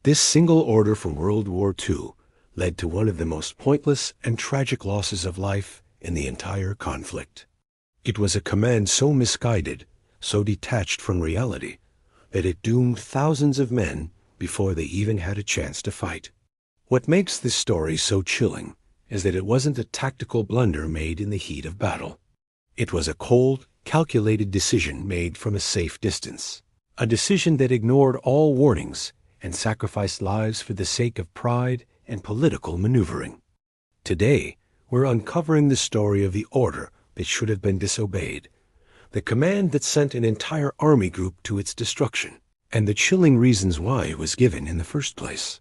This single order from World War II led to one of the most pointless and tragic losses of life in the entire conflict. It was a command so misguided, so detached from reality, that it doomed thousands of men before they even had a chance to fight. What makes this story so chilling is that it wasn't a tactical blunder made in the heat of battle. It was a cold, calculated decision made from a safe distance, a decision that ignored all warnings and sacrificed lives for the sake of pride and political maneuvering. Today, we're uncovering the story of the order that should have been disobeyed, the command that sent an entire army group to its destruction, and the chilling reasons why it was given in the first place.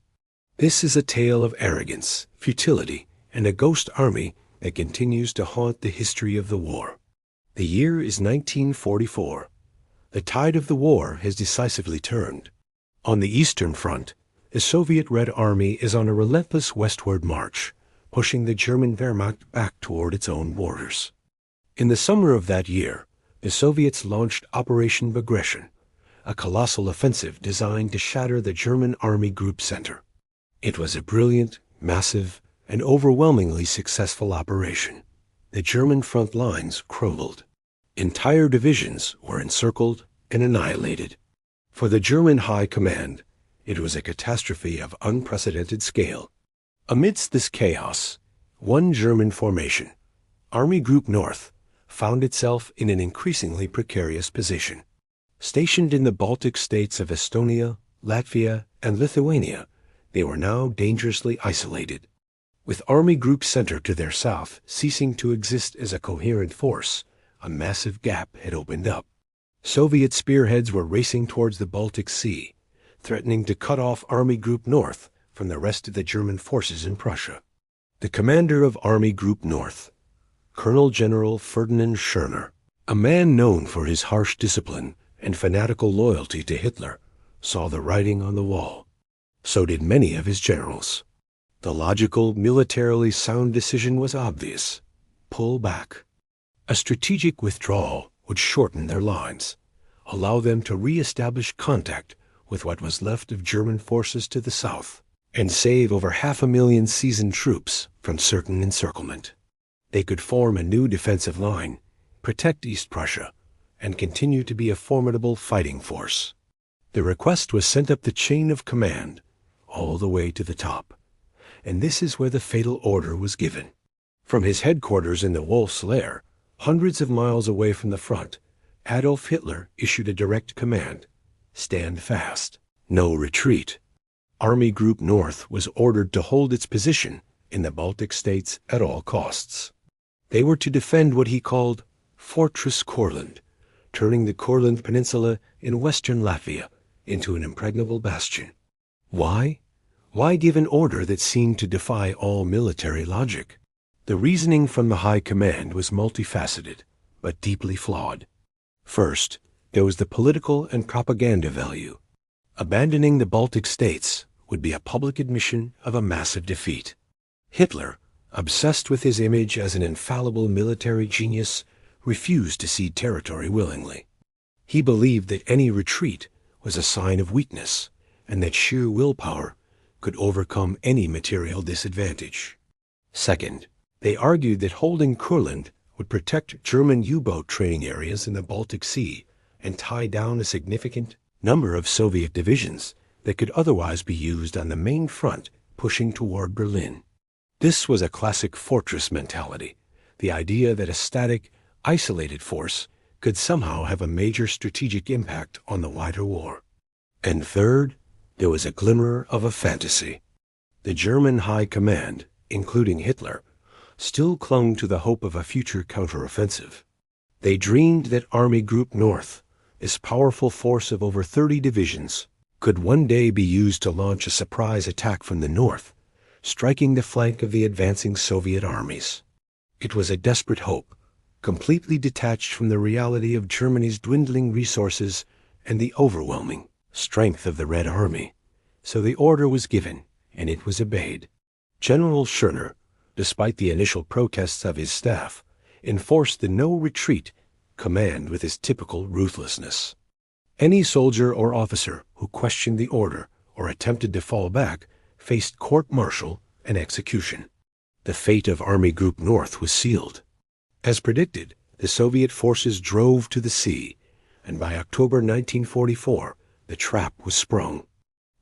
This is a tale of arrogance, futility, and a ghost army that continues to haunt the history of the war. The year is 1944. The tide of the war has decisively turned. On the Eastern Front, the Soviet Red Army is on a relentless westward march, pushing the German Wehrmacht back toward its own borders. In the summer of that year, the Soviets launched Operation Bagration, a colossal offensive designed to shatter the German Army Group Center. It was a brilliant, massive, and overwhelmingly successful operation. The German front lines crumbled. Entire divisions were encircled and annihilated. For the German High Command, it was a catastrophe of unprecedented scale. Amidst this chaos, one German formation, Army Group North, found itself in an increasingly precarious position. Stationed in the Baltic states of Estonia, Latvia, and Lithuania, they were now dangerously isolated. With Army Group Center to their south ceasing to exist as a coherent force, a massive gap had opened up. Soviet spearheads were racing towards the Baltic Sea, threatening to cut off Army Group North from the rest of the German forces in Prussia. The commander of Army Group North, Colonel General Ferdinand Schörner, a man known for his harsh discipline and fanatical loyalty to Hitler, saw the writing on the wall. So did many of his generals. The logical, militarily sound decision was obvious: pull back. A strategic withdrawal would shorten their lines, allow them to re-establish contact with what was left of German forces to the south, and save over 500,000 seasoned troops from certain encirclement. They could form a new defensive line, protect East Prussia, and continue to be a formidable fighting force. The request was sent up the chain of command, all the way to the top. And this is where the fatal order was given. From his headquarters in the Wolf's Lair, hundreds of miles away from the front, Adolf Hitler issued a direct command: stand fast, no retreat. Army Group North was ordered to hold its position in the Baltic states at all costs. They were to defend what he called Fortress Courland, turning the Courland Peninsula in western Latvia into an impregnable bastion. Why? Why give an order that seemed to defy all military logic? The reasoning from the High Command was multifaceted, but deeply flawed. First, there was the political and propaganda value. Abandoning the Baltic states would be a public admission of a massive defeat. Hitler, obsessed with his image as an infallible military genius, refused to cede territory willingly. He believed that any retreat was a sign of weakness, and that sheer willpower could overcome any material disadvantage. Second, they argued that holding Courland would protect German U-boat training areas in the Baltic Sea and tie down a significant number of Soviet divisions that could otherwise be used on the main front pushing toward Berlin. This was a classic fortress mentality, the idea that a static, isolated force could somehow have a major strategic impact on the wider war. And third, there was a glimmer of a fantasy. The German High Command, including Hitler, still clung to the hope of a future counteroffensive. They dreamed that Army Group North, this powerful force of over 30 divisions, could one day be used to launch a surprise attack from the north, striking the flank of the advancing Soviet armies. It was a desperate hope, completely detached from the reality of Germany's dwindling resources and the overwhelming strength of the Red Army. So the order was given, and it was obeyed. General Schörner, despite the initial protests of his staff, enforced the no-retreat command with his typical ruthlessness. Any soldier or officer who questioned the order or attempted to fall back faced court-martial and execution. The fate of Army Group North was sealed. As predicted, the Soviet forces drove to the sea, and by October 1944, the trap was sprung.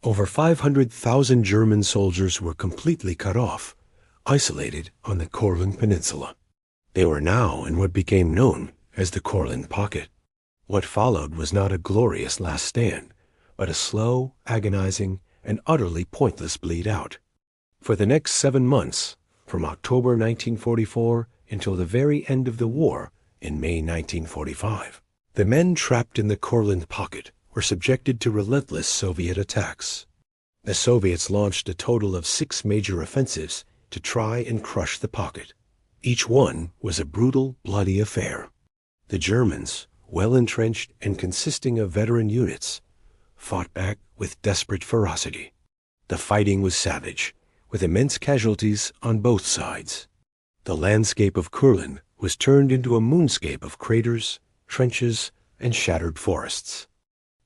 Over 500,000 German soldiers were completely cut off, isolated on the Courland Peninsula. They were now in what became known as the Courland Pocket. What followed was not a glorious last stand, but a slow, agonizing, and utterly pointless bleed out. For the next 7 months, from October 1944 until the very end of the war in May 1945, the men trapped in the Courland Pocket were subjected to relentless Soviet attacks. The Soviets launched a total of 6 major offensives to try and crush the pocket. Each one was a brutal, bloody affair. The Germans, well entrenched and consisting of veteran units, fought back with desperate ferocity. The fighting was savage, with immense casualties on both sides. The landscape of Courland was turned into a moonscape of craters, trenches, and shattered forests.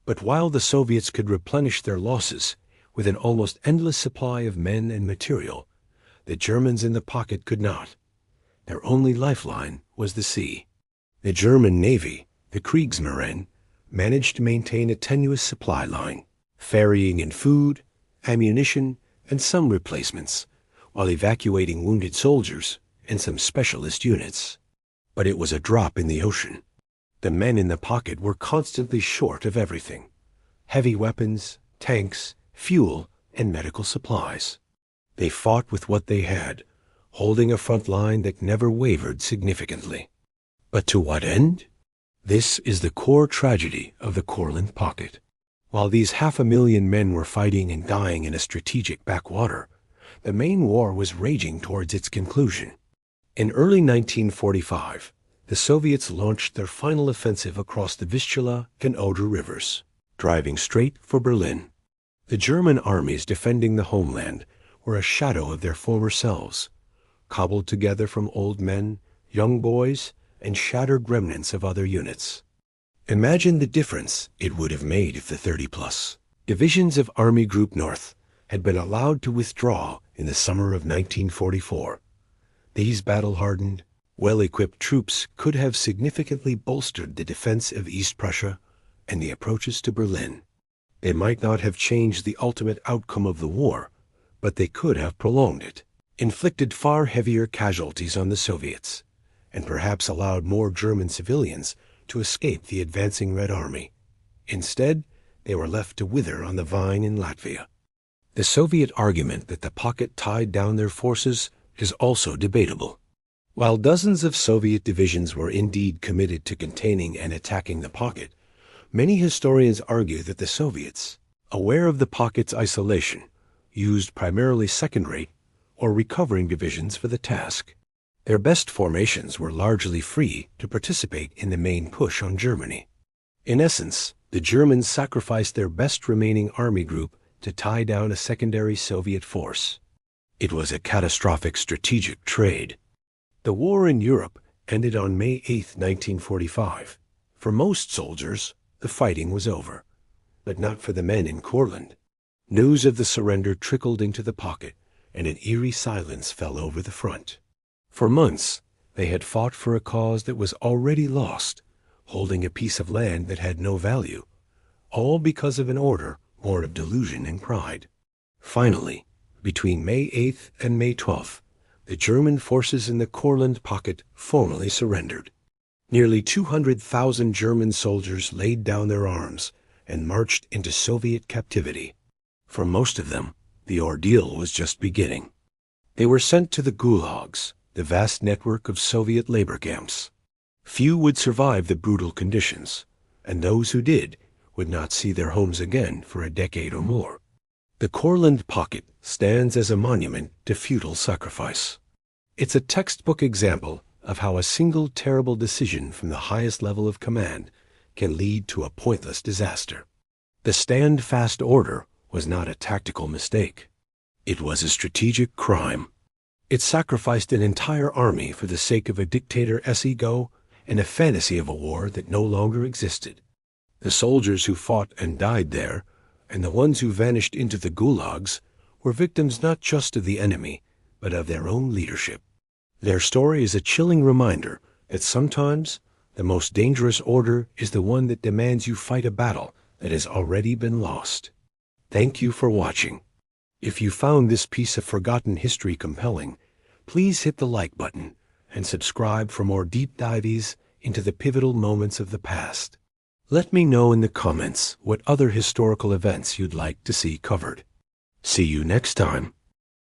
But while the Soviets could replenish their losses with an almost endless supply of men and material, the Germans in the pocket could not. Their only lifeline was the sea. The German Navy, the Kriegsmarine, managed to maintain a tenuous supply line, ferrying in food, ammunition, and some replacements, while evacuating wounded soldiers and some specialist units. But it was a drop in the ocean. The men in the pocket were constantly short of everything: heavy weapons, tanks, fuel, and medical supplies. They fought with what they had, holding a front line that never wavered significantly. But to what end? This is the core tragedy of the Courland Pocket. While these 500,000 men were fighting and dying in a strategic backwater, the main war was raging towards its conclusion. In early 1945, the Soviets launched their final offensive across the Vistula and Oder rivers, driving straight for Berlin. The German armies defending the homeland were a shadow of their former selves, cobbled together from old men, young boys, and shattered remnants of other units. Imagine the difference it would have made if the 30-plus divisions of Army Group North had been allowed to withdraw in the summer of 1944. These battle-hardened, well-equipped troops could have significantly bolstered the defense of East Prussia and the approaches to Berlin. They might not have changed the ultimate outcome of the war, but they could have prolonged it, inflicted far heavier casualties on the Soviets, and perhaps allowed more German civilians to escape the advancing Red Army. Instead, they were left to wither on the vine in Latvia. The Soviet argument that the pocket tied down their forces is also debatable. While dozens of Soviet divisions were indeed committed to containing and attacking the pocket, many historians argue that the Soviets, aware of the pocket's isolation, used primarily second-rate or recovering divisions for the task. Their best formations were largely free to participate in the main push on Germany. In essence, the Germans sacrificed their best remaining army group to tie down a secondary Soviet force. It was a catastrophic strategic trade. The war in Europe ended on May 8, 1945. For most soldiers, the fighting was over, but not for the men in Courland. News of the surrender trickled into the pocket, and an eerie silence fell over the front. For months, they had fought for a cause that was already lost, holding a piece of land that had no value, all because of an order born of delusion and pride. Finally, between May 8th and May 12th, the German forces in the Courland Pocket formally surrendered. Nearly 200,000 German soldiers laid down their arms and marched into Soviet captivity. For most of them, the ordeal was just beginning. They were sent to the gulags, the vast network of Soviet labor camps. Few would survive the brutal conditions, and those who did would not see their homes again for a decade or more. The Courland Pocket stands as a monument to futile sacrifice. It's a textbook example of how a single terrible decision from the highest level of command can lead to a pointless disaster. The stand-fast order was not a tactical mistake. It was a strategic crime. It sacrificed an entire army for the sake of a dictator's ego and a fantasy of a war that no longer existed. The soldiers who fought and died there, And the ones who vanished into the gulags were victims not just of the enemy, but of their own leadership. Their story is a chilling reminder that sometimes the most dangerous order is the one that demands you fight a battle that has already been lost. Thank you for watching. If you found this piece of forgotten history compelling, please hit the like button and subscribe for more deep dives into the pivotal moments of the past. Let me know in the comments what other historical events you'd like to see covered. See you next time.